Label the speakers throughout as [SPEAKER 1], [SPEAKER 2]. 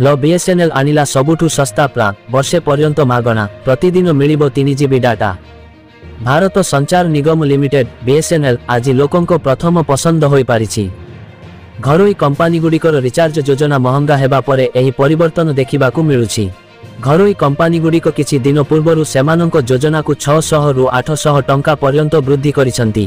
[SPEAKER 1] ଲ BSNL ଆଣିଲା ସବୁଠୁ ଶସ୍ତା ପ୍ଲାନ୍, ବର୍ଷେ ପର୍ଯ୍ୟନ୍ତ ମାଗଣା, ପ୍ରତିଦିନ ମିଳିବ 3 ଜିବି ଡାଟା। ଭାରତ ସଞ୍ଚାର ନିଗମ ଲିମିଟେଡ୍ ବିଏସଏନଏଲ ଆଜି ଲୋକଙ୍କ ପ୍ରଥମ ପସନ୍ଦ ହୋଇପାରିଛି। ଘରୋଇ କମ୍ପାନୀଗୁଡ଼ିକର ରିଚାର୍ଜ ଯୋଜନା ମହଙ୍ଗା ହେବା ପରେ ଏହି ପରିବର୍ତ୍ତନ ଦେଖିବାକୁ ମିଳୁଛି। ଘରୋଇ କମ୍ପାନୀଗୁଡ଼ିକ କିଛି ଦିନ ପୂର୍ବରୁ ସେମାନଙ୍କ ଯୋଜନାକୁ 600ରୁ 800 ଟଙ୍କା ପର୍ଯ୍ୟନ୍ତ ବୃଦ୍ଧି କରିଛନ୍ତି।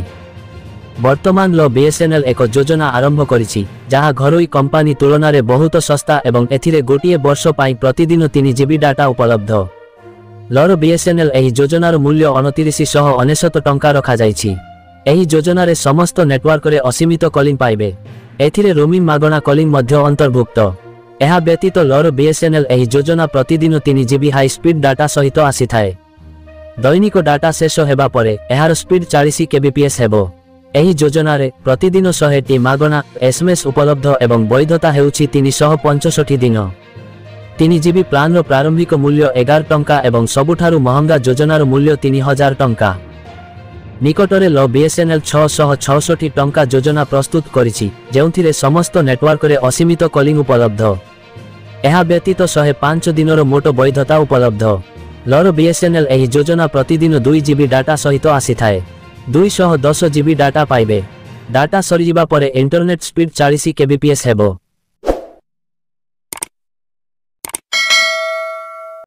[SPEAKER 1] ବର୍ତ୍ତମାନ ଲ ବିଏସଏନଏଲ ଏକ ଯୋଜନା ଆରମ୍ଭ କରିଛି, ଯାହା ଘରୋଇ କମ୍ପାନୀ ତୁଳନାରେ ବହୁତ ଶସ୍ତା ଏବଂ ଏଥିରେ ଗୋଟିଏ ବର୍ଷ ପାଇଁ ପ୍ରତିଦିନ 3 ଜିବି ଡାଟା ଉପଲବ୍ଧ। ଲର ବିଏସଏନଏଲ ଏହି ଯୋଜନାର ମୂଲ୍ୟ 2999 ଟଙ୍କା ରଖାଯାଇଛି। ଏହି ଯୋଜନାରେ ସମସ୍ତ ନେଟୱାର୍କରେ ଅସୀମିତ କଲିଂ ପାଇବେ। ଏଥିରେ ରୋମିଂ ମାଗଣା କଲିଂ ମଧ୍ୟ ଅନ୍ତର୍ଭୁକ୍ତ। ଏହା ବ୍ୟତୀତ ଲର ବିଏସଏନଏଲ ଏହି ଯୋଜନା ପ୍ରତିଦିନ 3 ଜିବି ହାଇ ସ୍ପିଡ୍ ଡାଟା ସହିତ ଆସିଥାଏ। ଦୈନିକ ଡାଟା ଶେଷ ହେବା ପରେ ଏହାର ସ୍ପିଡ୍ 40 kbps ହେବ। ଏହି ଯୋଜନାରେ ପ୍ରତିଦିନ 100ଟି ମାଗଣା ଏସଏମଏସ୍ ଉପଲବ୍ଧ ଏବଂ ବୈଧତା ହେଉଛି 365 ଦିନ। 3 ଜିବି ପ୍ଲାନ୍ର ପ୍ରାରମ୍ଭିକ ମୂଲ୍ୟ 11 ଟଙ୍କା ଏବଂ ସବୁଠାରୁ ମହଙ୍ଗା ଯୋଜନାର ମୂଲ୍ୟ 3000 ଟଙ୍କା। ନିକଟରେ ଲ ବିଏସଏନଏଲ 666 ଟଙ୍କା ଯୋଜନା ପ୍ରସ୍ତୁତ କରିଛି, ଯେଉଁଥିରେ ସମସ୍ତ ନେଟୱାର୍କରେ ଅସୀମିତ କଲିଂ ଉପଲବ୍ଧ। ଏହା ବ୍ୟତୀତ 105 ଦିନର ମୋଟ ବୈଧତା ଉପଲବ୍ଧ। ଲର ବିଏସଏନଏଲ ଏହି ଯୋଜନା ପ୍ରତିଦିନ 2 ଜିବି ଡାଟା ସହିତ ଆସିଥାଏ। 210 ଜିବି ଡାଟା ପାଇବେ। ଡାଟା ସରିଯିବା ପରେ ଇଣ୍ଟରନେଟ୍ ସ୍ପିଡ୍ 40 kbps ହେବ।